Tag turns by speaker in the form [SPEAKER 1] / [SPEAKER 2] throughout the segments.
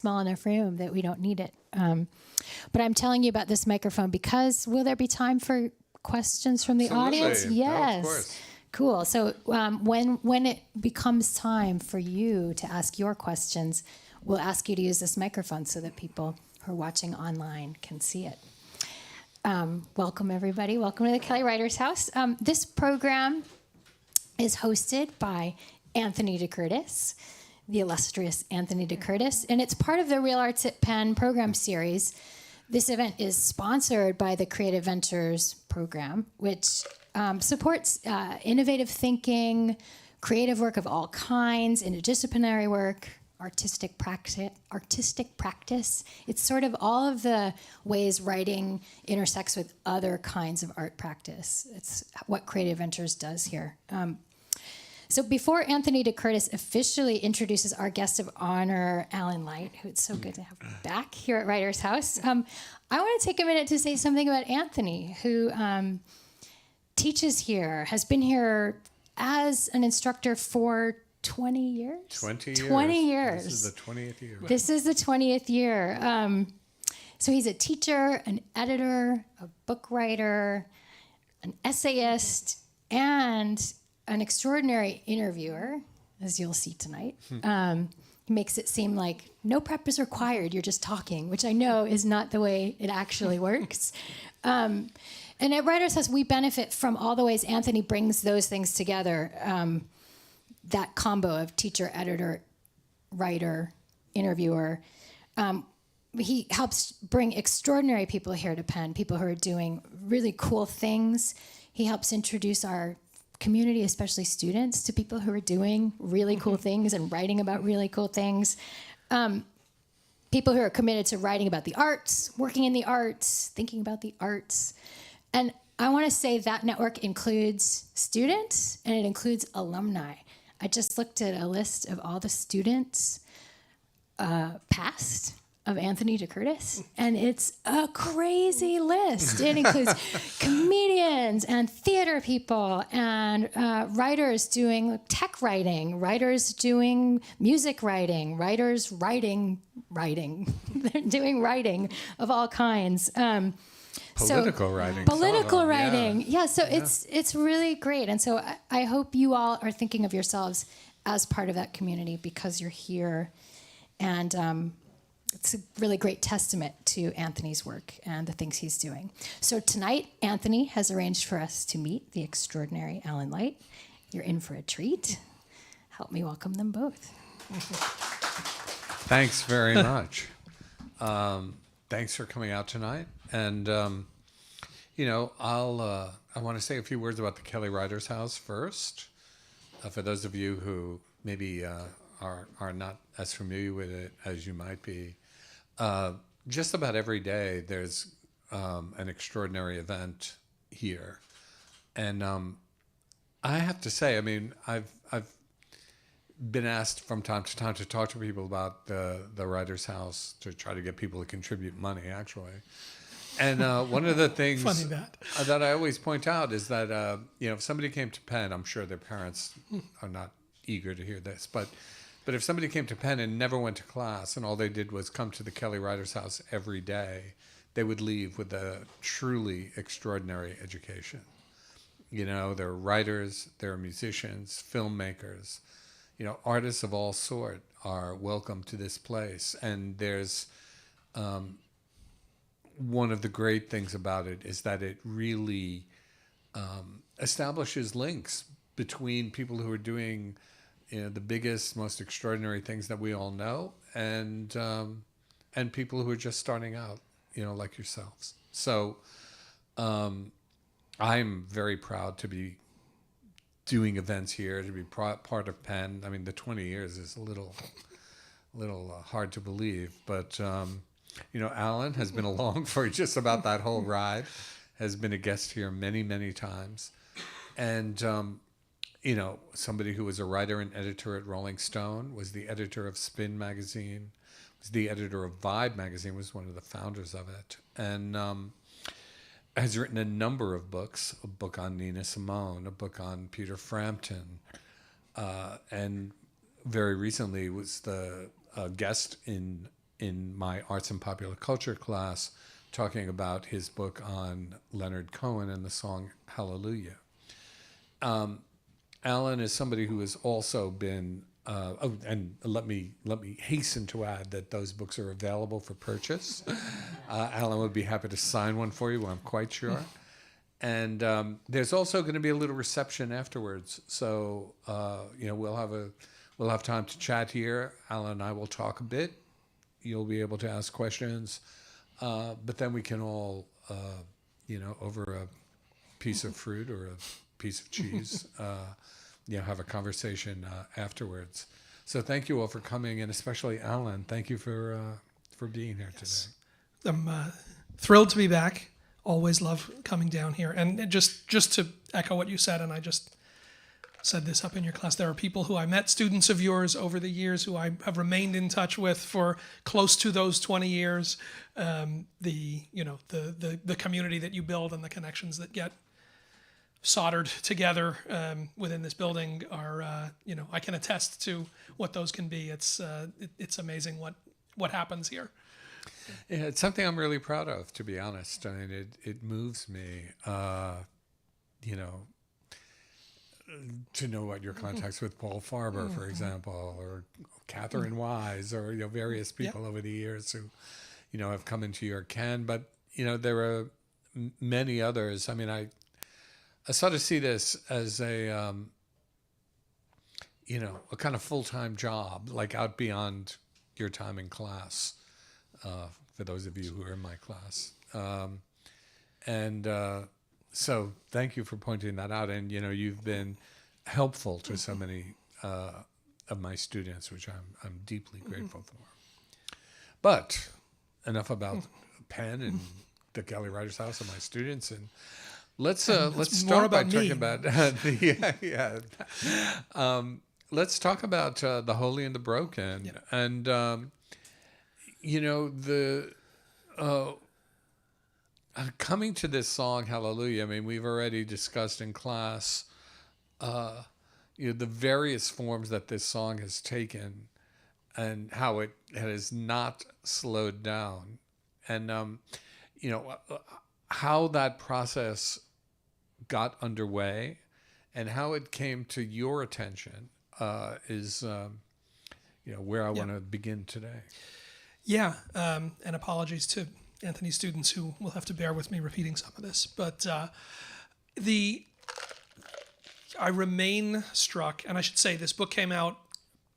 [SPEAKER 1] small enough room that we don't need it. But I'm telling you about this microphone because will there be time for questions from the audience? Yes.
[SPEAKER 2] Of course.
[SPEAKER 1] Cool. So when it becomes time for you to ask your questions, we'll ask you to use this microphone so that people who are watching online can see it. Welcome, everybody. Welcome to the Kelly Writers House. This program is hosted by Anthony DeCurtis, the illustrious Anthony DeCurtis, and it's part of the RealArts Penn program series. This event is sponsored by the Creative Ventures program, which supports innovative thinking, creative work of all kinds, interdisciplinary work, artistic practice. It's sort of all of the ways writing intersects with other kinds of art practice. It's what Creative Ventures does here. So before Anthony DeCurtis officially introduces our guest of honor, Alan Light, who it's so good to have back here at Writers House, I want to take a minute to say something about Anthony, who teaches here, has been here as an instructor for 20 years?
[SPEAKER 2] 20 years.
[SPEAKER 1] 20 years.
[SPEAKER 2] This is the 20th year.
[SPEAKER 1] This is the 20th year. So he's a teacher, an editor, a book writer, an essayist, and an extraordinary interviewer, as you'll see tonight. He makes it seem like no prep is required, you're just talking, which I know is not the way it actually works. And at Writers House, we benefit from all the ways Anthony brings those things together, that combo of teacher, editor, writer, interviewer. He helps bring extraordinary people here to Penn, people who are doing really cool things. He helps introduce our community, especially students, to people who are doing really cool things and writing about really cool things. People who are committed to writing about the arts, working in the arts, thinking about the arts. And I want to say that network includes students and it includes alumni. I just looked at a list of all the students past of Anthony DeCurtis, and it's a crazy list. It includes comedians and theater people and writers doing tech writing, writers doing music writing, writers writing. They're doing writing of all kinds.
[SPEAKER 2] Political writing.
[SPEAKER 1] Political writing. Yeah, so it's really great. And so I hope you all are thinking of yourselves as part of that community because you're here. And it's a really great testament to Anthony's work and the things he's doing. So tonight, Anthony has arranged for us to meet the extraordinary Alan Light. You're in for a treat. Help me welcome them both.
[SPEAKER 2] Thanks very much. Thanks for coming out tonight. And, I want to say a few words about the Kelly Writers House first. For those of you who maybe are not as familiar with it as you might be, just about every day there's an extraordinary event here. And I have to say, I mean, I've been asked from time to time to talk to people about the Writers House to try to get people to contribute money, actually. And one of the things that I always point out is that, if somebody came to Penn, I'm sure their parents are not eager to hear this, but if somebody came to Penn and never went to class and all they did was come to the Kelly Writers House every day, they would leave with a truly extraordinary education. They're writers, they're musicians, filmmakers, artists of all sort are welcome to this place. And there's one of the great things about it is that it really establishes links between people who are doing the biggest, most extraordinary things that we all know, and people who are just starting out, like yourselves. So I'm very proud to be doing events here, to be part of Penn. I mean, the 20 years is a little hard to believe, but Alan has been along for just about that whole ride, has been a guest here many, many times, and somebody who was a writer and editor at Rolling Stone, was the editor of Spin magazine, was the editor of Vibe magazine, was one of the founders of it, and has written a number of books, a book on Nina Simone, a book on Peter Frampton, and very recently was the guest in in my arts and popular culture class talking about his book on Leonard Cohen and the song Hallelujah. Alan is somebody who has also been, and let me hasten to add that those books are available for purchase. Alan would be happy to sign one for you, I'm quite sure. And there's also going to be a little reception afterwards, so we'll have time to chat here. Alan and I will talk a bit. You'll be able to ask questions, but then we can all, over a piece of fruit or a piece of cheese, have a conversation afterwards. So thank you all for coming, and especially Alan, thank you for being here today.
[SPEAKER 3] I'm thrilled to be back. Always love coming down here. And just to echo what you said, and I just said this up in your class, there are people who I met, students of yours over the years, who I have remained in touch with for close to those 20 years. The community that you build and the connections that get soldered together within this building are, I can attest to what those can be. It's amazing what happens here.
[SPEAKER 2] Yeah, it's something I'm really proud of, to be honest. I mean, it moves me, to know what your contacts with Paul Farber, for example, or Catherine Wise, or various people over the years who, have come into your ken. But there are many others. I mean, I sort of see this as a a kind of full-time job, like out beyond your time in class. For those of you who are in my class. So thank you for pointing that out. And, you've been helpful to so many of my students, which I'm deeply grateful for. But enough about Penn and the Kelly Writers House and my students. And let's start by talking about let's talk about the Holy and the Broken. Yeah. And coming to this song, Hallelujah, I mean, we've already discussed in class, the various forms that this song has taken and how it has not slowed down. And, how that process got underway and how it came to your attention is, where I want to begin today.
[SPEAKER 3] Yeah, and apologies to Anthony's students who will have to bear with me repeating some of this. But I remain struck, and I should say this book came out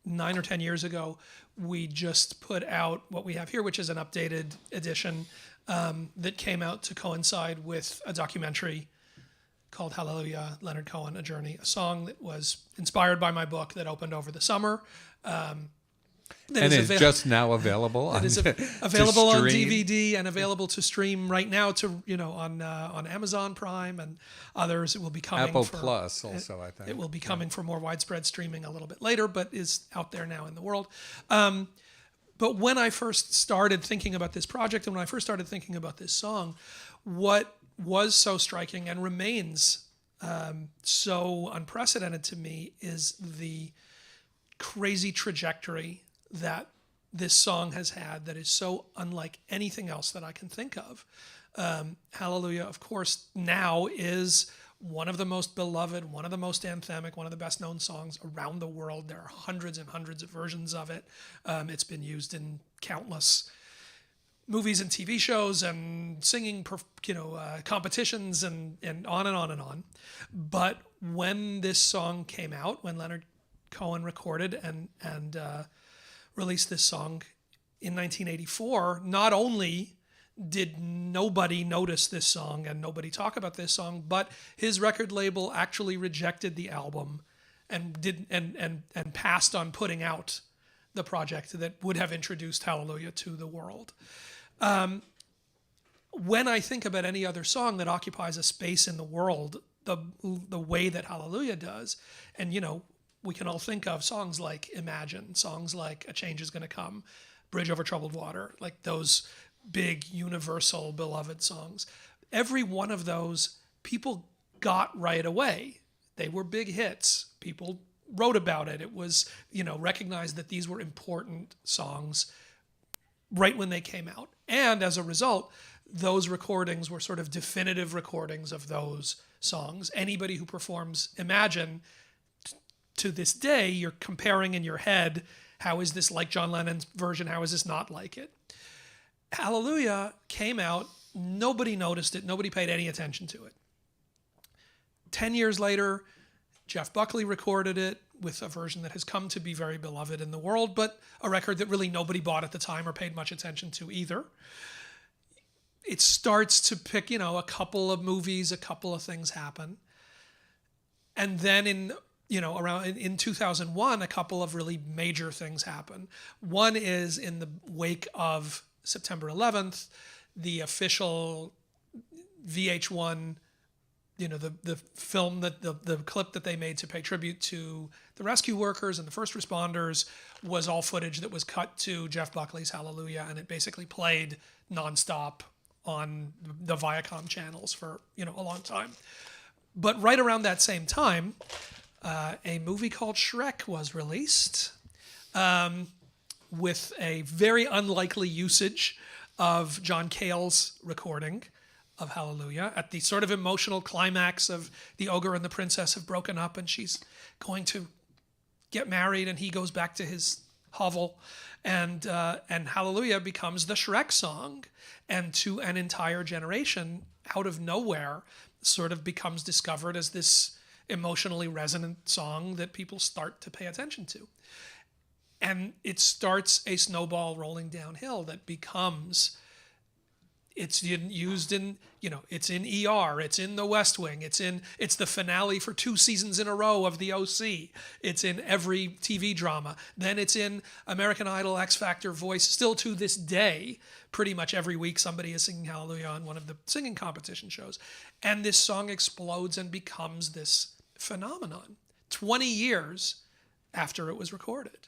[SPEAKER 3] 9 or 10 years ago. We just put out what we have here, which is an updated edition that came out to coincide with a documentary called Hallelujah, Leonard Cohen, A Journey, a song that was inspired by my book that opened over the summer.
[SPEAKER 2] And is just now available.
[SPEAKER 3] It is available on DVD and available to stream right now on Amazon Prime and others. It will be coming
[SPEAKER 2] Apple Plus also, I think.
[SPEAKER 3] It will be coming for more widespread streaming a little bit later, but is out there now in the world. But when I first started thinking about this project and when I first started thinking about this song, what was so striking and remains so unprecedented to me is the crazy trajectory that this song has had that is so unlike anything else that I can think of. Hallelujah, of course, now is one of the most beloved, one of the most anthemic, one of the best known songs around the world. There are hundreds and hundreds of versions of it. It's been used in countless movies and TV shows and singing, competitions and on and on and on. But when this song came out, when Leonard Cohen recorded and released this song in 1984, not only did nobody notice this song and nobody talk about this song, but his record label actually rejected the album and passed on putting out the project that would have introduced Hallelujah to the world. When I think about any other song that occupies a space in the world, the way that Hallelujah does, and we can all think of songs like Imagine, songs like A Change Is Gonna Come, Bridge Over Troubled Water, like those big, universal, beloved songs. Every one of those people got right away. They were big hits. People wrote about it. It was, recognized that these were important songs right when they came out. And as a result, those recordings were sort of definitive recordings of those songs. Anybody who performs Imagine, to this day, you're comparing in your head, how is this like John Lennon's version? How is this not like it? Hallelujah came out, nobody noticed it, nobody paid any attention to it. 10 years later, Jeff Buckley recorded it with a version that has come to be very beloved in the world, but a record that really nobody bought at the time or paid much attention to either. It starts to pick, a couple of movies, a couple of things happen. And then in 2001, a couple of really major things happen. One is in the wake of September 11th, the official VH1, the film, the clip that they made to pay tribute to the rescue workers and the first responders was all footage that was cut to Jeff Buckley's Hallelujah, and it basically played nonstop on the Viacom channels for a long time. But right around that same time, a movie called Shrek was released, with a very unlikely usage of John Cale's recording of Hallelujah at the sort of emotional climax of the ogre and the princess have broken up and she's going to get married and he goes back to his hovel, and Hallelujah becomes the Shrek song, and to an entire generation, out of nowhere, sort of becomes discovered as this emotionally resonant song that people start to pay attention to. And it starts a snowball rolling downhill that becomes, it's used in, it's in ER, it's in The West Wing, it's the finale for 2 seasons in a row of The OC, it's in every TV drama, then it's in American Idol, X Factor, Voice. Still to this day, pretty much every week somebody is singing Hallelujah on one of the singing competition shows. And this song explodes and becomes this phenomenon 20 years after it was recorded.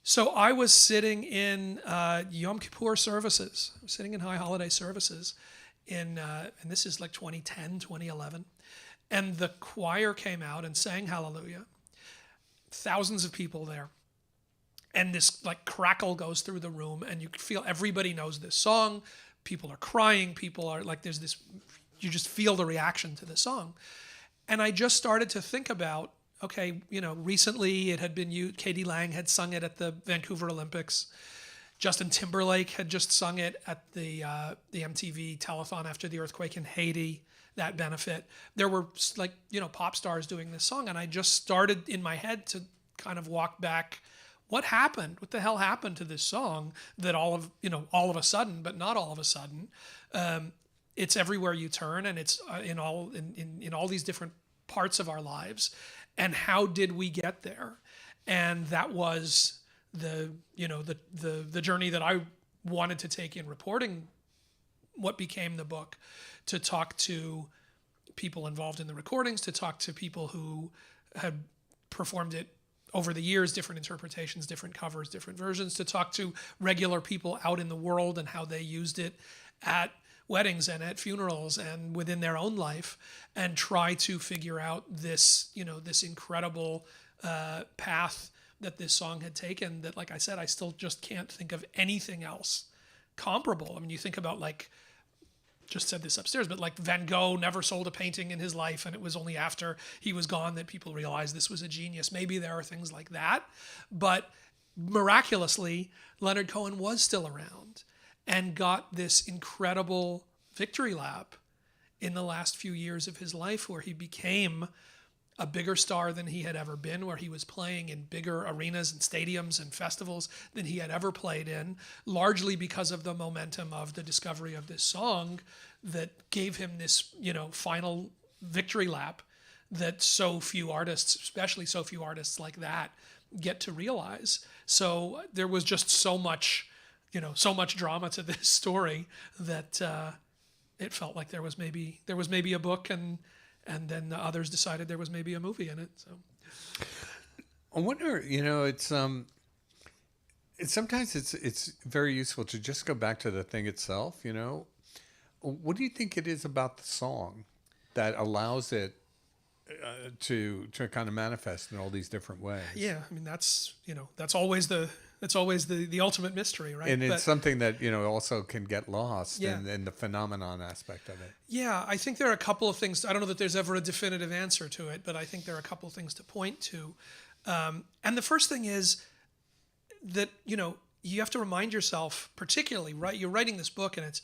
[SPEAKER 3] So I was sitting in Yom Kippur services, sitting in High Holiday services, and this is like 2010, 2011, and the choir came out and sang Hallelujah. Thousands of people there. And this like crackle goes through the room, and you can feel everybody knows this song. People are crying. People are like, there's this, you just feel the reaction to the song. And I just started to think about, okay, recently it had been used, Katie Lang had sung it at the Vancouver Olympics. Justin Timberlake had just sung it at the MTV telethon after the earthquake in Haiti, that benefit. There were pop stars doing this song, and I just started in my head to kind of walk back. What happened? What the hell happened to this song that all of a sudden, but not all of a sudden, it's everywhere you turn, and it's in all these different parts of our lives. And how did we get there? And that was the journey that I wanted to take in reporting what became the book, to talk to people involved in the recordings, to talk to people who had performed it over the years, different interpretations, different covers, different versions, to talk to regular people out in the world and how they used it at weddings and at funerals and within their own life, and try to figure out this, this incredible path that this song had taken that, like I said, I still just can't think of anything else comparable. I mean, you think about, like, just said this upstairs, but like Van Gogh never sold a painting in his life, and it was only after he was gone that people realized this was a genius. Maybe there are things like that, but miraculously, Leonard Cohen was still around and got this incredible victory lap in the last few years of his life, where he became a bigger star than he had ever been, where he was playing in bigger arenas and stadiums and festivals than he had ever played in, largely because of the momentum of the discovery of this song that gave him this, final victory lap that so few artists, especially so few artists like that, get to realize. So there was just so much drama to this story that it felt like there was maybe a book, and then the others decided there was maybe a movie in it. So
[SPEAKER 2] I wonder, it's sometimes it's very useful to just go back to the thing itself. What do you think it is about the song that allows it to kind of manifest in all these different ways?
[SPEAKER 3] Yeah, I mean, that's always the It's always the ultimate mystery, right?
[SPEAKER 2] And it's
[SPEAKER 3] But
[SPEAKER 2] something that, also can get lost
[SPEAKER 3] Yeah.
[SPEAKER 2] in the phenomenon aspect of it.
[SPEAKER 3] yeah, I think there are a couple of things. I don't know that there's ever a definitive answer to it, but I think there are a couple of things to point to. And the first thing is that, you have to remind yourself, particularly, right? You're writing this book and it's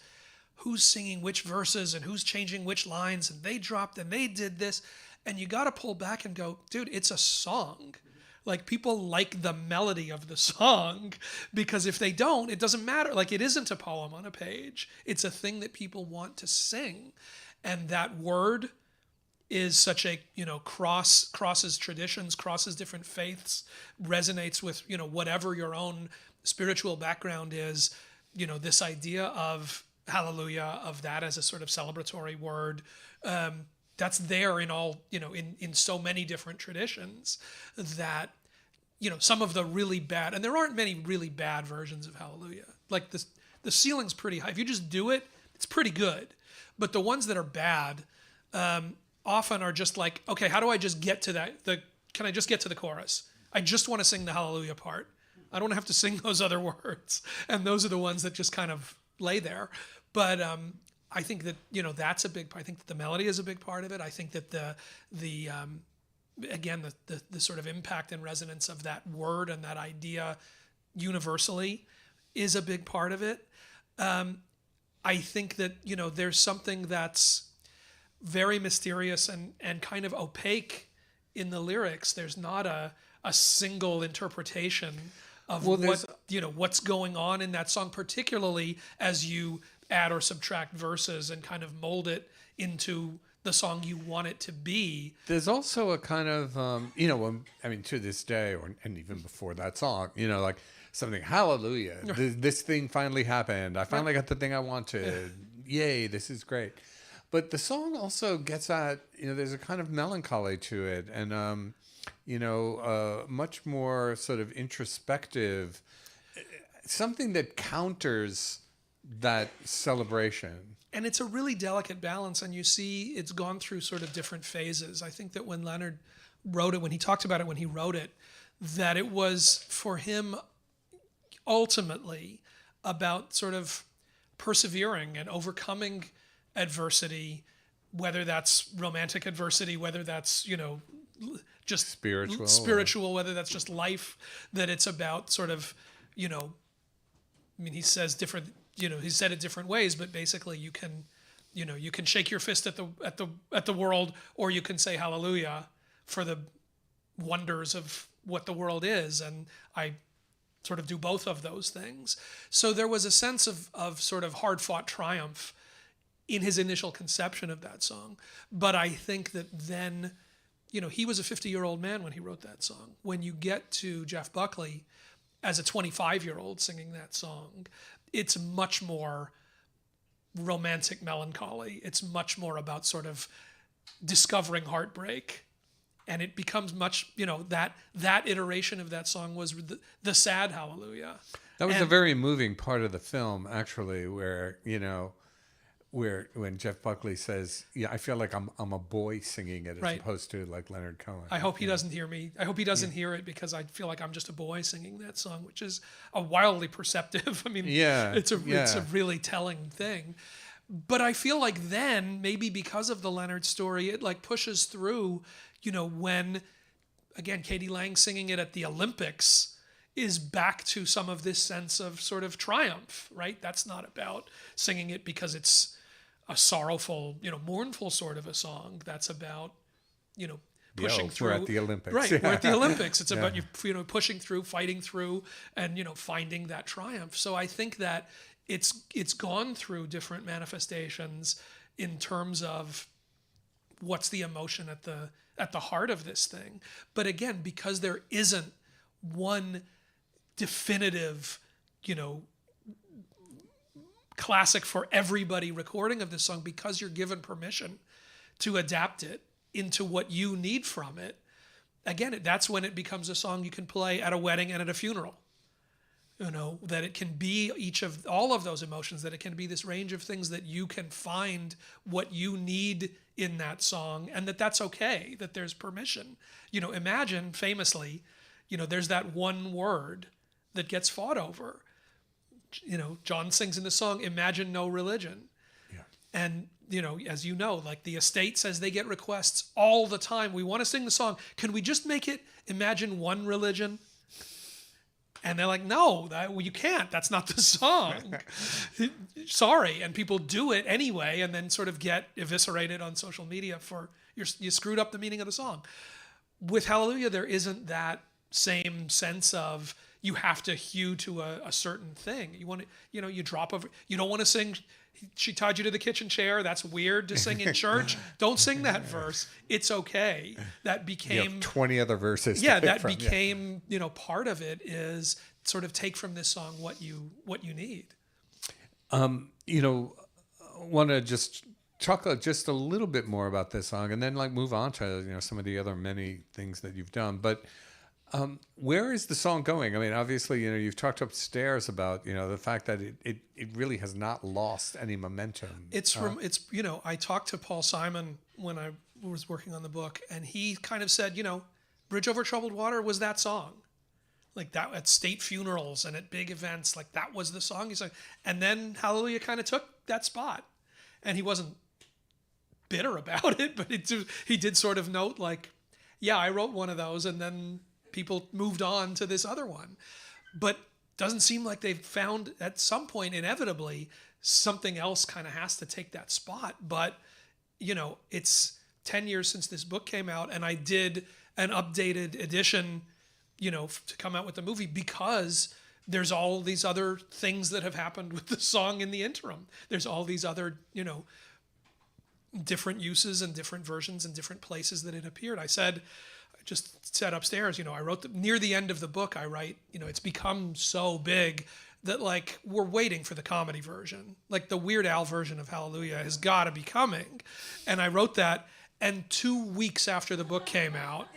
[SPEAKER 3] who's singing which verses and who's changing which lines and they dropped and they did this. And you got to pull back and go, dude, it's a song. Like, people like the melody of the song, because if they don't, it doesn't matter. Like, it isn't a poem on a page. It's a thing that people want to sing. And that word is such a, crosses traditions, crosses different faiths, resonates with, whatever your own spiritual background is, this idea of hallelujah, of that as a sort of celebratory word. That's there in all, in so many different traditions that, some of the really bad, and there aren't many really bad versions of hallelujah. Like, the ceiling's pretty high. If you just do it, it's pretty good. But the ones that are bad often are just like, okay, how do I just get to that? Can I just get to the chorus? I just want to sing the hallelujah part. I don't have to sing those other words. And those are the ones that just kind of lay there. But I think that, that's a big part. I think that the melody is a big part of it. I think that the sort of impact and resonance of that word and that idea universally is a big part of it. I think that, there's something that's very mysterious and kind of opaque in the lyrics. There's not a single interpretation of what's going on in that song, particularly as you add or subtract verses and kind of mold it into the song you want it to be.
[SPEAKER 2] There's also a kind of, to this day, and even before that song, like something, hallelujah, this thing finally happened. I finally got the thing I wanted. Yay, this is great. But the song also gets at, there's a kind of melancholy to it, and, much more sort of introspective, something that counters that celebration.
[SPEAKER 3] And it's a really delicate balance, and you see it's gone through sort of different phases. I think that when Leonard wrote it, when he talked about it, when he wrote it, that it was for him ultimately about sort of persevering and overcoming adversity, whether that's romantic adversity, whether that's, just spiritual, whether that's just life, that it's about sort of, he says different, he said it different ways, but basically you can shake your fist at the world, or you can say hallelujah for the wonders of what the world is. And I sort of do both of those things. So there was a sense of sort of hard-fought triumph in his initial conception of that song. But I think that then, he was a 50-year-old man when he wrote that song. When you get to Jeff Buckley as a 25-year-old singing that song, it's much more romantic melancholy. It's much more about sort of discovering heartbreak. And it becomes much, that iteration of that song was the sad hallelujah.
[SPEAKER 2] That was a very moving part of the film, actually, where, when Jeff Buckley says, I feel like I'm a boy singing it as opposed to like Leonard Cohen.
[SPEAKER 3] I hope he doesn't hear me. I hope he doesn't hear it, because I feel like I'm just a boy singing that song, which is a wildly perceptive. It's a really telling thing. But I feel like then, maybe because of the Leonard story, it like pushes through, when, again, Katie Lang singing it at the Olympics is back to some of this sense of sort of triumph, right? That's not about singing it because it's a sorrowful, mournful sort of a song. That's about, pushing through.
[SPEAKER 2] We're at the Olympics.
[SPEAKER 3] Right, we're at the Olympics. It's about you pushing through, fighting through, and finding that triumph. So I think that it's gone through different manifestations in terms of what's the emotion at the heart of this thing. But again, because there isn't one definitive, classic for everybody recording of this song, because you're given permission to adapt it into what you need from it. Again, that's when it becomes a song you can play at a wedding and at a funeral. That it can be all of those emotions, that it can be this range of things, that you can find what you need in that song, and that's okay, that there's permission. Imagine famously, there's that one word that gets fought over. You know, John sings in the song, "Imagine no religion."
[SPEAKER 2] Yeah.
[SPEAKER 3] And, you know, as you know, like the estate says they get requests all the time. We want to sing the song. Can we just make it Imagine One Religion? And they're like, no, you can't. That's not the song. Sorry. And people do it anyway and then sort of get eviscerated on social media for you screwed up the meaning of the song. With Hallelujah, there isn't that same sense of you have to hew to a certain thing. You want to, you know, you drop over. You don't want to sing, "She tied you to the kitchen chair." That's weird to sing in church. Don't sing that verse. It's okay. That became,
[SPEAKER 2] You have 20 other verses. to
[SPEAKER 3] yeah,
[SPEAKER 2] pick
[SPEAKER 3] that
[SPEAKER 2] from.
[SPEAKER 3] became, you know, part of it is sort of take from this song what you need.
[SPEAKER 2] You know, want to just talk just a little bit more about this song, and then like move on to, you know, some of the other many things that you've done. But where is the song going? I mean, obviously, you know, you've talked upstairs about, you know, the fact that it really has not lost any momentum.
[SPEAKER 3] It's you know, I talked to Paul Simon when I was working on the book, and he kind of said, you know, "Bridge Over Troubled Water" was that song. Like that at state funerals and at big events, like that was the song. He's like, and then Hallelujah kind of took that spot, and he wasn't bitter about it, but he did sort of note like, yeah, I wrote one of those, and then people moved on to this other one, but doesn't seem like they've found at some point inevitably something else kind of has to take that spot. But you know, it's 10 years since this book came out, and I did an updated edition, you know, to come out with the movie because there's all these other things that have happened with the song in the interim. There's all these other, you know, different uses and different versions and different places that it appeared. I just said upstairs, you know, I wrote near the end of the book, I write, you know, it's become so big that like we're waiting for the comedy version. Like the Weird Al version of Hallelujah has got to be coming. And I wrote that, and 2 weeks after the book came out,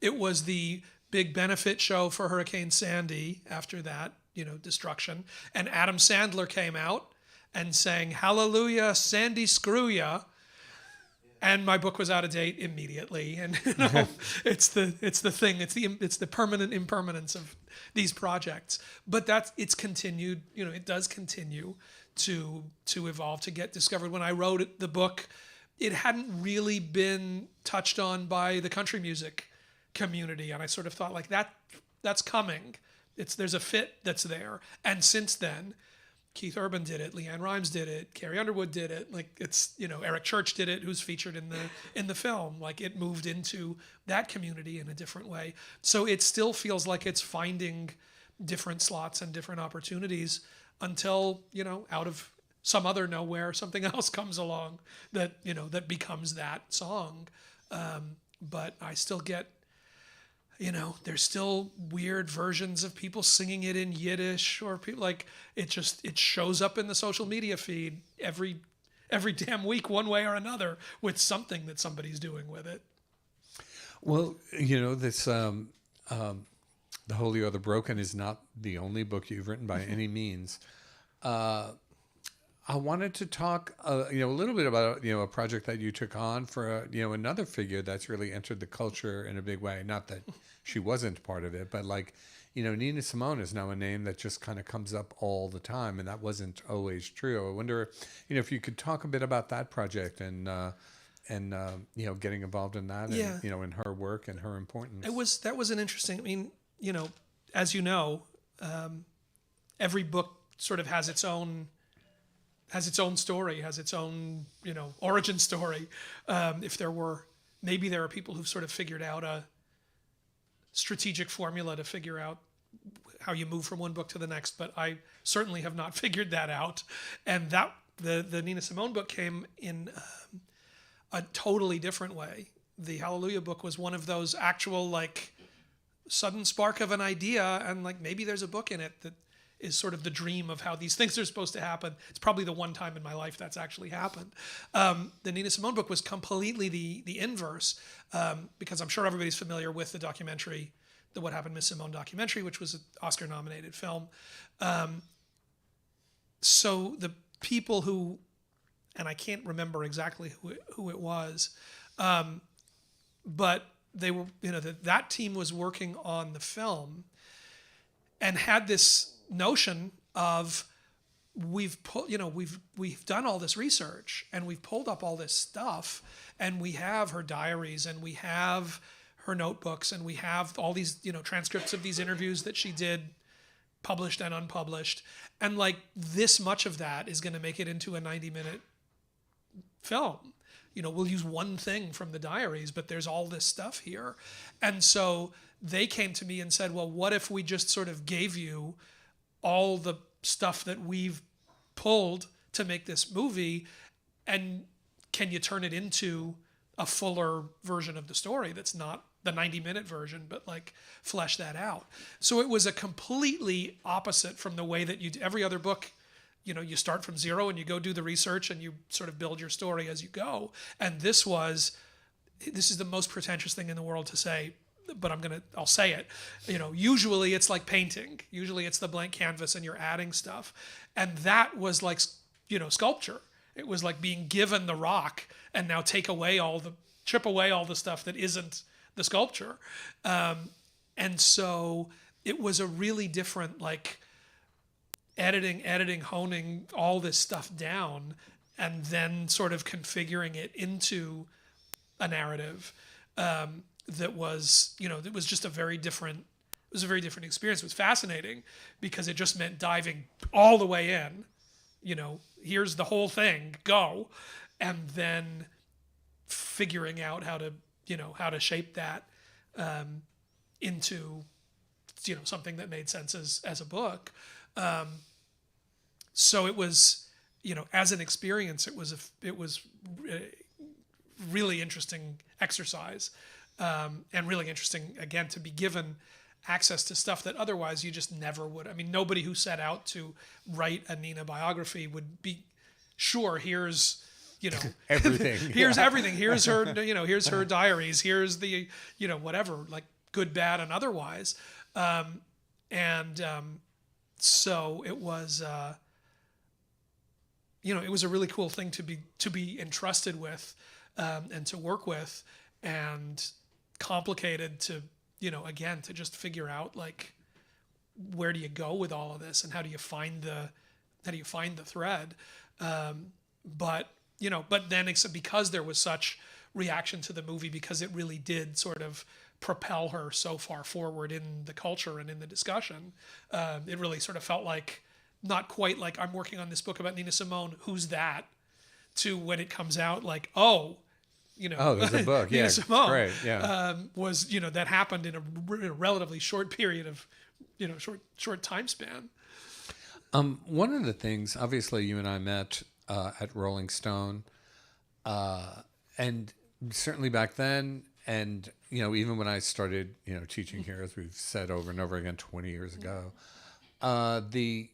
[SPEAKER 3] it was the big benefit show for Hurricane Sandy after that, you know, destruction. And Adam Sandler came out and sang, "Hallelujah, Sandy, screw ya." And my book was out of date immediately. And you know, it's the thing. It's the permanent impermanence of these projects. But it's continued. You know, it does continue to evolve, to get discovered. When I wrote the book, it hadn't really been touched on by the country music community, and I sort of thought like that's coming. There's a fit that's there. And since then, Keith Urban did it, Leanne Rimes did it, Carrie Underwood did it. Like it's, you know, Eric Church did it, who's featured in the film. Like it moved into that community in a different way. So it still feels like it's finding different slots and different opportunities until, you know, out of some other nowhere, something else comes along that, you know, that becomes that song. But I still get, you know, there's still weird versions of people singing it in Yiddish, or people like it shows up in the social media feed every damn week, one way or another, with something that somebody's doing with it.
[SPEAKER 2] Well, you know, this The Holy or the Broken is not the only book you've written by any means. I wanted to talk, you know, a little bit about, you know, a project that you took on for, you know, another figure that's really entered the culture in a big way. Not that she wasn't part of it, but like, you know, Nina Simone is now a name that just kind of comes up all the time, and that wasn't always true. I wonder, you know, if you could talk a bit about that project and you know, getting involved in that,
[SPEAKER 3] Yeah.
[SPEAKER 2] and, you know, in her work and her importance.
[SPEAKER 3] That was an interesting. I mean, you know, as you know, every book sort of has its own story, has its own, you know, origin story. Maybe there are people who've sort of figured out a strategic formula to figure out how you move from one book to the next, but I certainly have not figured that out. And that the Nina Simone book came in a totally different way. The Hallelujah book was one of those actual like sudden spark of an idea, and like maybe there's a book in it that is sort of the dream of how these things are supposed to happen. It's probably the one time in my life that's actually happened. The Nina Simone book was completely the inverse, because I'm sure everybody's familiar with the documentary, the What Happened Miss Simone documentary, which was an Oscar-nominated film. So the people who, and I can't remember exactly who it was, but they were, that team was working on the film and had this notion of, we've done all this research and we've pulled up all this stuff, and we have her diaries and we have her notebooks and we have all these, transcripts of these interviews that she did, published and unpublished, and like this much of that is going to make it into a 90-minute film. We'll use one thing from the diaries, but there's all this stuff here. And so they came to me and said, well, what if we just sort of gave you all the stuff that we've pulled to make this movie, and can you turn it into a fuller version of the story that's not the 90-minute version, but like flesh that out. So it was a completely opposite from the way that every other book, you start from zero and you go do the research and you sort of build your story as you go. And this is the most pretentious thing in the world to say, but I'll say it. Usually it's like painting. Usually it's the blank canvas and you're adding stuff. And that was like, sculpture. It was like being given the rock and now chip away all the stuff that isn't the sculpture. And so it was a really different, like, editing, honing all this stuff down, and then sort of configuring it into a narrative that was just a very different experience. It was fascinating because it just meant diving all the way in. Here's the whole thing, go, and then figuring out how to shape that into something that made sense as a book. So it was, as an experience, it was a really interesting exercise, and really interesting, again, to be given access to stuff that otherwise you just never would. I mean, nobody who set out to write a Nina biography would be sure, here's
[SPEAKER 2] everything.
[SPEAKER 3] Here's everything. Here's her, here's her diaries. Here's the, whatever, like good, bad, and otherwise. So it was, it was a really cool thing to be entrusted with, and to work with, and complicated to, again, to just figure out, like, where do you go with all of this, and how do you find the thread? But then because there was such reaction to the movie, because it really did sort of propel her so far forward in the culture and in the discussion, it really sort of felt like, not quite like I'm working on this book about Nina Simone, who's that, to when it comes out, like, oh,
[SPEAKER 2] there's a book.
[SPEAKER 3] Nina
[SPEAKER 2] Yeah,
[SPEAKER 3] Simone,
[SPEAKER 2] great. Yeah,
[SPEAKER 3] was, that happened in a relatively short period of, short time span.
[SPEAKER 2] One of the things, obviously, you and I met at Rolling Stone, and certainly back then, and even when I started, teaching here, as we've said over and over again, 20 years ago, the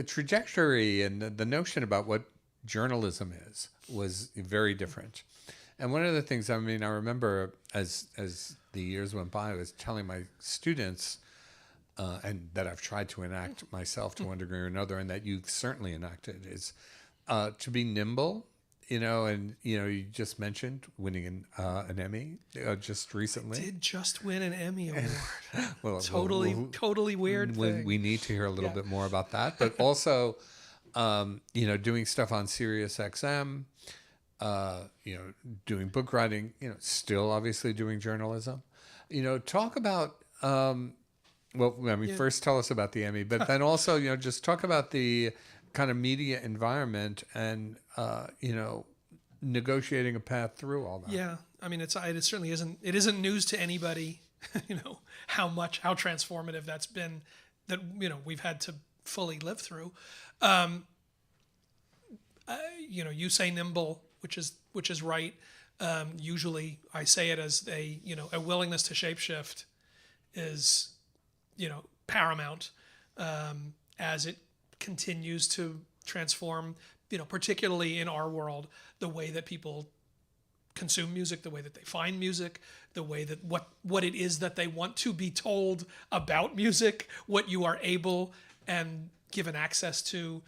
[SPEAKER 2] trajectory and the notion about what journalism was very different. And one of the things, I remember as the years went by, I was telling my students, and that I've tried to enact myself to one degree or another, and that you've certainly enacted, is to be nimble, and you just mentioned winning an Emmy just recently.
[SPEAKER 3] I did just win an Emmy award.
[SPEAKER 2] Well,
[SPEAKER 3] totally weird thing.
[SPEAKER 2] We need to hear a little bit more about that, but also, doing stuff on Sirius XM, doing book writing, still obviously doing journalism. Talk about. First tell us about the Emmy, but then also, just talk about the kind of media environment and, negotiating a path through all that.
[SPEAKER 3] Yeah. It certainly isn't news to anybody, how transformative that's been, that, we've had to fully live through. You say nimble, which is right. Usually I say it as a willingness to shapeshift is, paramount, as it continues to transform, particularly in our world, the way that people consume music, the way that they find music, the way that what it is that they want to be told about music, what you are able and given access to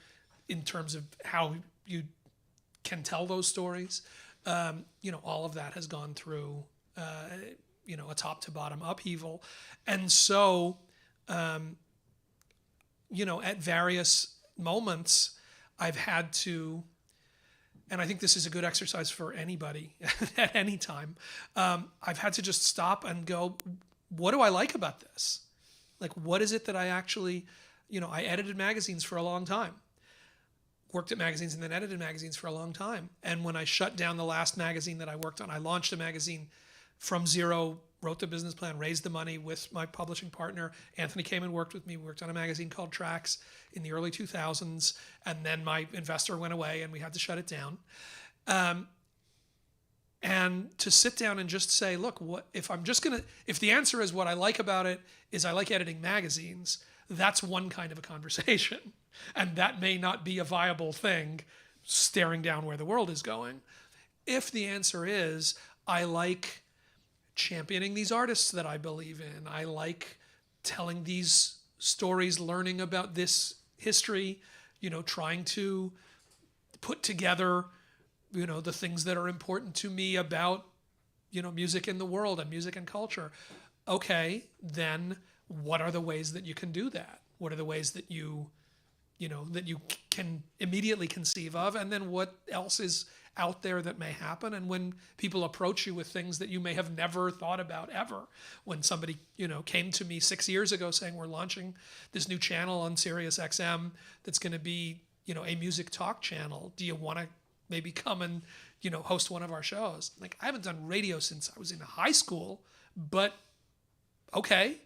[SPEAKER 3] in terms of how you can tell those stories. All of that has gone through a top to bottom upheaval. And so, at various moments, I've had to, and I think this is a good exercise for anybody at any time. I've had to just stop and go, what do I like about this? Like, what is it that I actually, I edited magazines for a long time, worked at magazines and then edited magazines for a long time. And when I shut down the last magazine that I worked on, I launched a magazine from zero, wrote the business plan, raised the money with my publishing partner. Anthony came and worked with me. We worked on a magazine called Tracks in the early 2000s. And then my investor went away and we had to shut it down. And to sit down and just say, look, if the answer is what I like about it is I like editing magazines, that's one kind of a conversation. And that may not be a viable thing staring down where the world is going. If the answer is I like championing these artists that I believe in, I like telling these stories, learning about this history, trying to put together, the things that are important to me about, music in the world and music and culture. Okay, then what are the ways that you can do that? What are the ways that you can immediately conceive of? And then what else is out there that may happen? And when people approach you with things that you may have never thought about ever, when somebody, came to me 6 years ago saying, we're launching this new channel on Sirius XM that's going to be, a music talk channel. Do you want to maybe come and, host one of our shows? Like, I haven't done radio since I was in high school, but okay,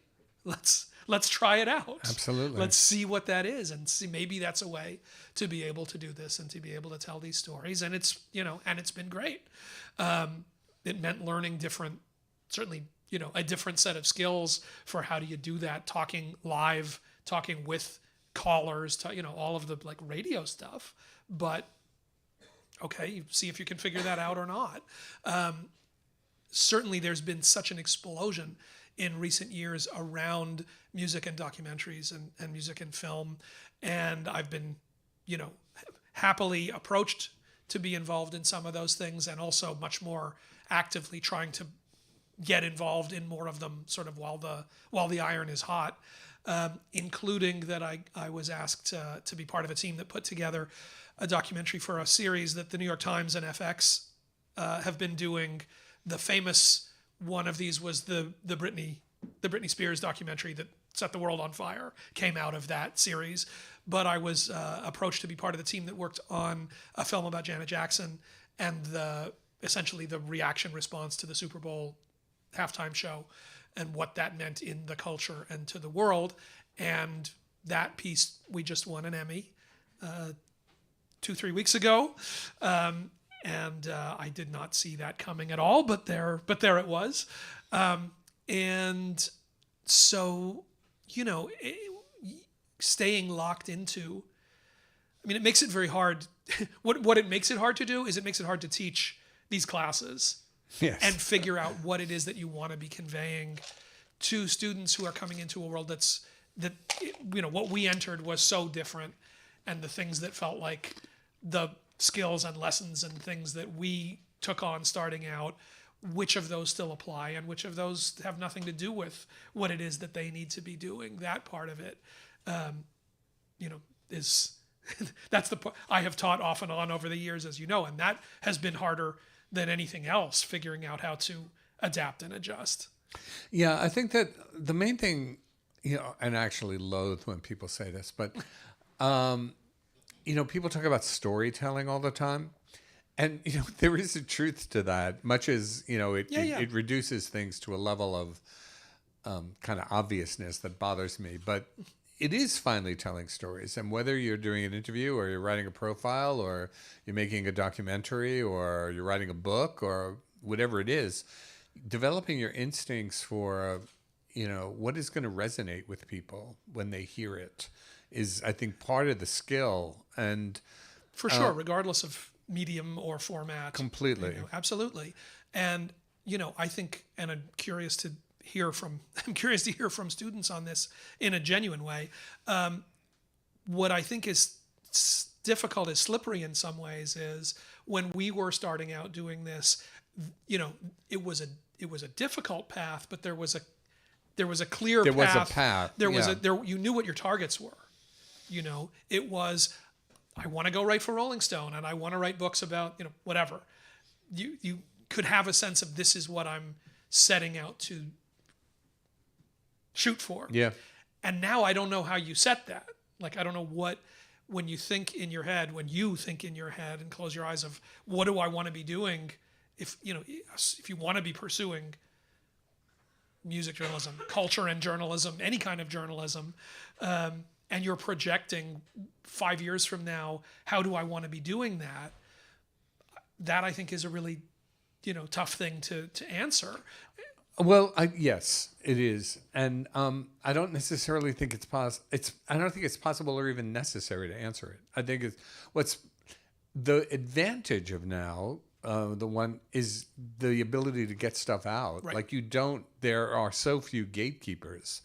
[SPEAKER 3] let's try it out.
[SPEAKER 2] Absolutely.
[SPEAKER 3] Let's see what that is and see, maybe that's a way to be able to do this and to be able to tell these stories. And it's, and it's been great. It meant learning certainly, a different set of skills for how do you do that, talking live, talking with callers, all of the like radio stuff. But okay, you see if you can figure that out or not. Certainly there's been such an explosion in recent years around music and documentaries and music and film. And I've been, happily approached to be involved in some of those things and also much more actively trying to get involved in more of them sort of while the iron is hot, including that I was asked to be part of a team that put together a documentary for a series that the New York Times and FX have been doing. The famous one of these was the Britney Spears documentary that set the world on fire, came out of that series. But I was approached to be part of the team that worked on a film about Janet Jackson and essentially the reaction response to the Super Bowl halftime show and what that meant in the culture and to the world. And that piece, we just won an Emmy 2-3 weeks ago. And I did not see that coming at all, but there it was. And so, staying locked into, it makes it very hard. What it makes it hard to do is it makes it hard to teach these classes.
[SPEAKER 2] Yes.
[SPEAKER 3] And figure out what it is that you want to be conveying to students who are coming into a world what we entered was so different, and the things that felt like the skills and lessons and things that we took on starting out, which of those still apply and which of those have nothing to do with what it is that they need to be doing. That part of it, is that's the part I have taught off and on over the years, as you know, and that has been harder than anything else, figuring out how to adapt and adjust.
[SPEAKER 2] Yeah, I think that the main thing, and I actually loathe when people say this, but, people talk about storytelling all the time. And, there is a truth to that, much as, it reduces things to a level of kind of obviousness that bothers me. But it is finally telling stories. And whether you're doing an interview or you're writing a profile or you're making a documentary or you're writing a book or whatever it is, developing your instincts for, what is going to resonate with people when they hear it is, I think, part of the skill. And
[SPEAKER 3] for sure, regardless of medium or format.
[SPEAKER 2] Completely.
[SPEAKER 3] Absolutely. And, I think, and I'm curious to hear from students on this in a genuine way. What I think is difficult, is slippery in some ways, is when we were starting out doing this, you know, it was a difficult path, but there was a clear
[SPEAKER 2] There
[SPEAKER 3] path.
[SPEAKER 2] was a path.
[SPEAKER 3] There was
[SPEAKER 2] yeah.
[SPEAKER 3] you knew what your targets were. You know, it was, I want to go write for Rolling Stone and I want to write books about, whatever. You could have a sense of, this is what I'm setting out to shoot for.
[SPEAKER 2] Yeah.
[SPEAKER 3] And now I don't know how you set that. Like, I don't know when you think in your head and close your eyes of, what do I want to be doing? If you want to be pursuing music journalism, culture and journalism, any kind of journalism, and you're projecting 5 years from now, how do I want to be doing that? That, I think, is a really, tough thing to answer.
[SPEAKER 2] Well, yes, it is, and I don't necessarily think it's I don't think it's possible or even necessary to answer it. I think what's the advantage of now. The one is the ability to get stuff out.
[SPEAKER 3] Right.
[SPEAKER 2] Like there are so few gatekeepers.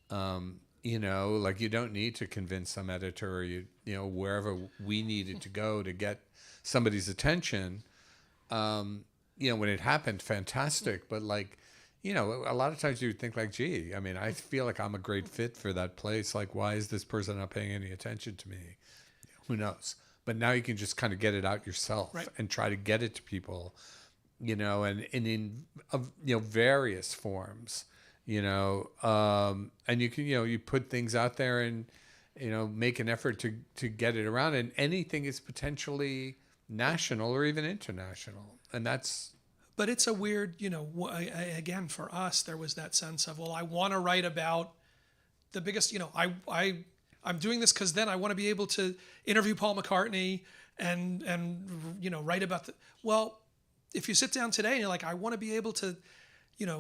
[SPEAKER 2] Like you don't need to convince some editor or wherever we needed to go to get somebody's attention. When it happened, fantastic. But a lot of times you would think like, gee, I mean, I feel like I'm a great fit for that place. Like, why is this person not paying any attention to me? Who knows? But now you can just kind of get it out yourself.
[SPEAKER 3] Right.
[SPEAKER 2] And try to get it to people, and in various forms, and you can, you put things out there and, make an effort to get it around, and anything is potentially national or even international. And
[SPEAKER 3] but it's a weird, again, for us, there was that sense of, well, I want to write about the biggest, I'm doing this because then I want to be able to interview Paul McCartney and write about well, if you sit down today and you're like, I want to be able to,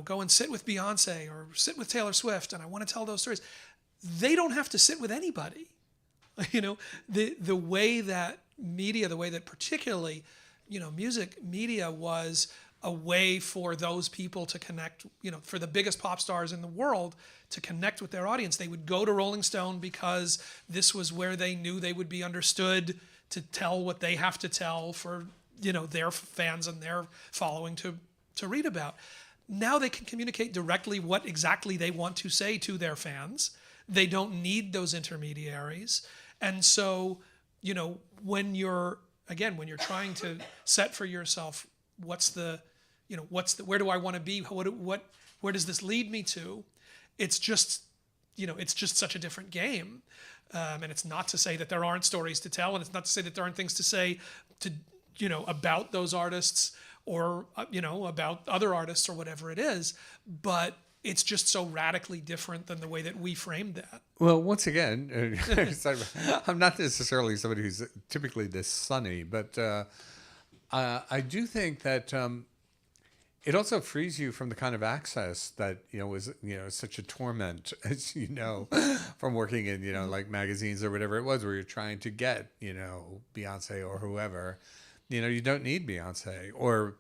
[SPEAKER 3] go and sit with Beyonce or sit with Taylor Swift and I want to tell those stories. They don't have to sit with anybody. The way that media, the way that particularly, music media was a way for those people to connect, for the biggest pop stars in the world to connect with their audience. They would go to Rolling Stone because this was where they knew they would be understood to tell what they have to tell for, their fans and their following to read about. Now they can communicate directly what exactly they want to say to their fans. They don't need those intermediaries. And so, when you're trying to set for yourself, where do I want to be? Where does this lead me to? It's just such a different game. And it's not to say that there aren't stories to tell, and it's not to say that there aren't things to say about those artists or, about other artists or whatever it is. But it's just so radically different than the way that we framed that.
[SPEAKER 2] Well, once again, I'm not necessarily somebody who's typically this sunny, but I do think that it also frees you from the kind of access that was such a torment, as from working in like magazines or whatever it was, where you're trying to get Beyonce or whoever. You don't need Beyonce, or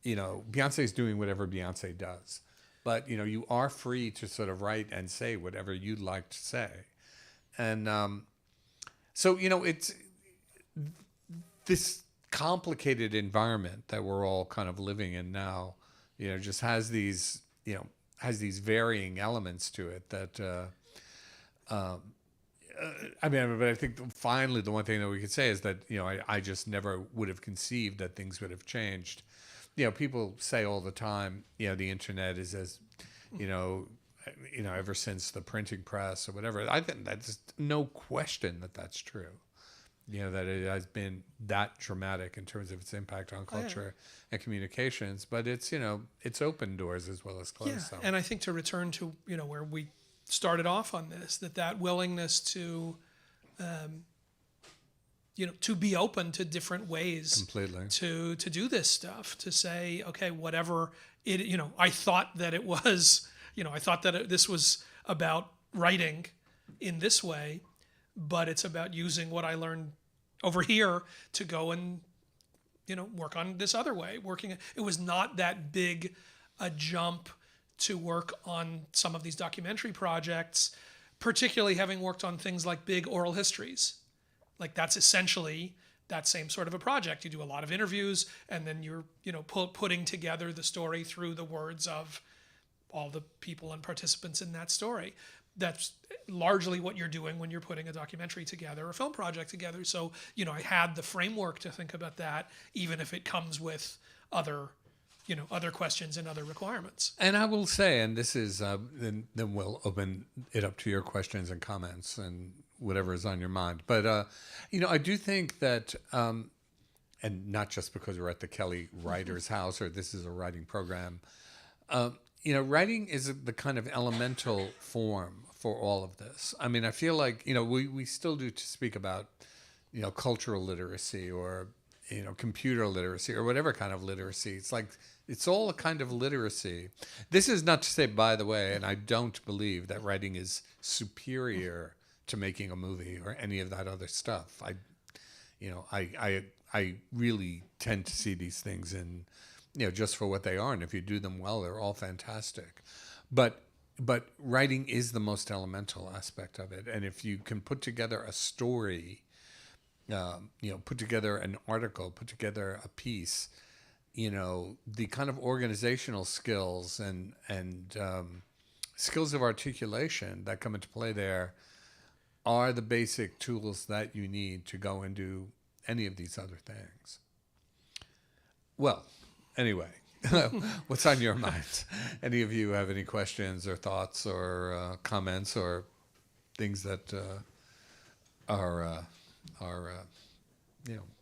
[SPEAKER 2] Beyonce's doing whatever Beyonce does. But, you are free to sort of write and say whatever you'd like to say. And so, it's this complicated environment that we're all kind of living in now, just has these varying elements to it that, but I think finally the one thing that we could say is that, I just never would have conceived that things would have changed. People say all the time, the internet is as, ever since the printing press or whatever. I think that's no question that that's true. That it has been that dramatic in terms of its impact on culture and communications. But it's, it's opened doors as well as closed.
[SPEAKER 3] Yeah,
[SPEAKER 2] So.
[SPEAKER 3] and I think to return to, where we started off on this, that willingness to, to be open to different ways
[SPEAKER 2] Completely.
[SPEAKER 3] to do this stuff, to say, okay, whatever it, I thought that it was, I thought that this was about writing in this way, but it's about using what I learned over here to go and, work on this other way. It was not that big a jump to work on some of these documentary projects, particularly having worked on things like big oral histories. Like that's that same sort of a project. You do a lot of interviews, and then you're, putting together the story through the words of all the people and participants in that story. That's largely what you're doing when you're putting a documentary together, a film project together. So, I had the framework to think about that, even if it comes with other questions and other requirements.
[SPEAKER 2] And I will say, and this is, then we'll open it up to your questions and comments and whatever is on your mind. But, I do think that, and not just because we're at the Kelly Writers House or this is a writing program, writing is the kind of elemental form for all of this. I mean, I feel like, we still do to speak about, cultural literacy or, computer literacy or whatever kind of literacy. It's like, it's all a kind of literacy. This is not to say, by the way, and I don't believe that writing is superior to making a movie or any of that other stuff. I really tend to see these things in, just for what they are. And if you do them well, they're all fantastic. But writing is the most elemental aspect of it. And if you can put together a story, put together an article, put together a piece, the kind of organizational skills and skills of articulation that come into play there are the basic tools that you need to go and do any of these other things. Well, anyway, what's on your mind? Any of you have any questions or thoughts or comments or things that are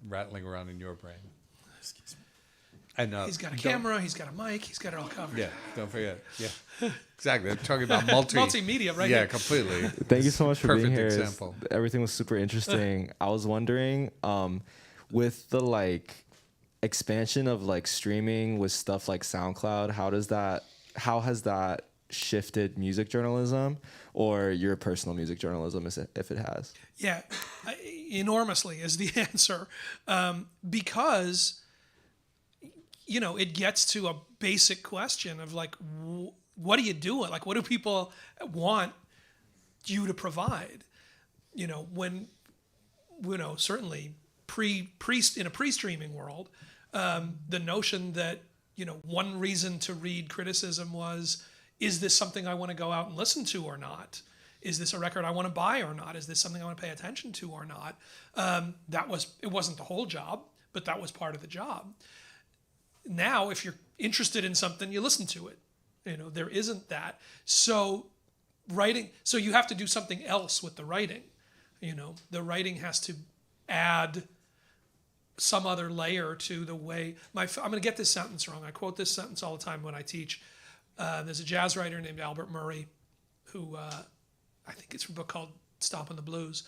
[SPEAKER 2] rattling around in your brain?
[SPEAKER 3] Excuse me.
[SPEAKER 2] And,
[SPEAKER 3] he's got a camera, he's got a mic, he's got it all covered.
[SPEAKER 2] Yeah, don't forget. Yeah, exactly. I'm talking about multimedia,
[SPEAKER 3] right?
[SPEAKER 2] Yeah,
[SPEAKER 3] here.
[SPEAKER 2] Completely.
[SPEAKER 4] Thank you so much for being here.
[SPEAKER 2] Example.
[SPEAKER 4] Everything was super interesting. I was wondering, with the expansion of extreaming with stuff like SoundCloud, how has that shifted music journalism or your personal music journalism, if it has?
[SPEAKER 3] Yeah, enormously is the answer, because it gets to a basic question of what are you doing? What do people want you to provide? When certainly in a pre-streaming world, the notion that one reason to read criticism was, is this something I want to go out and listen to or not? Is this a record I want to buy or not? Is this something I want to pay attention to or not? It wasn't the whole job, but that was part of the job. Now, if you're interested in something, you listen to it. There isn't that. So you have to do something else with the writing. The writing has to add some other layer to the way I'm going to get this sentence wrong. I quote this sentence all the time when I teach. There's a jazz writer named Albert Murray who I think it's from a book called Stompin' the Blues.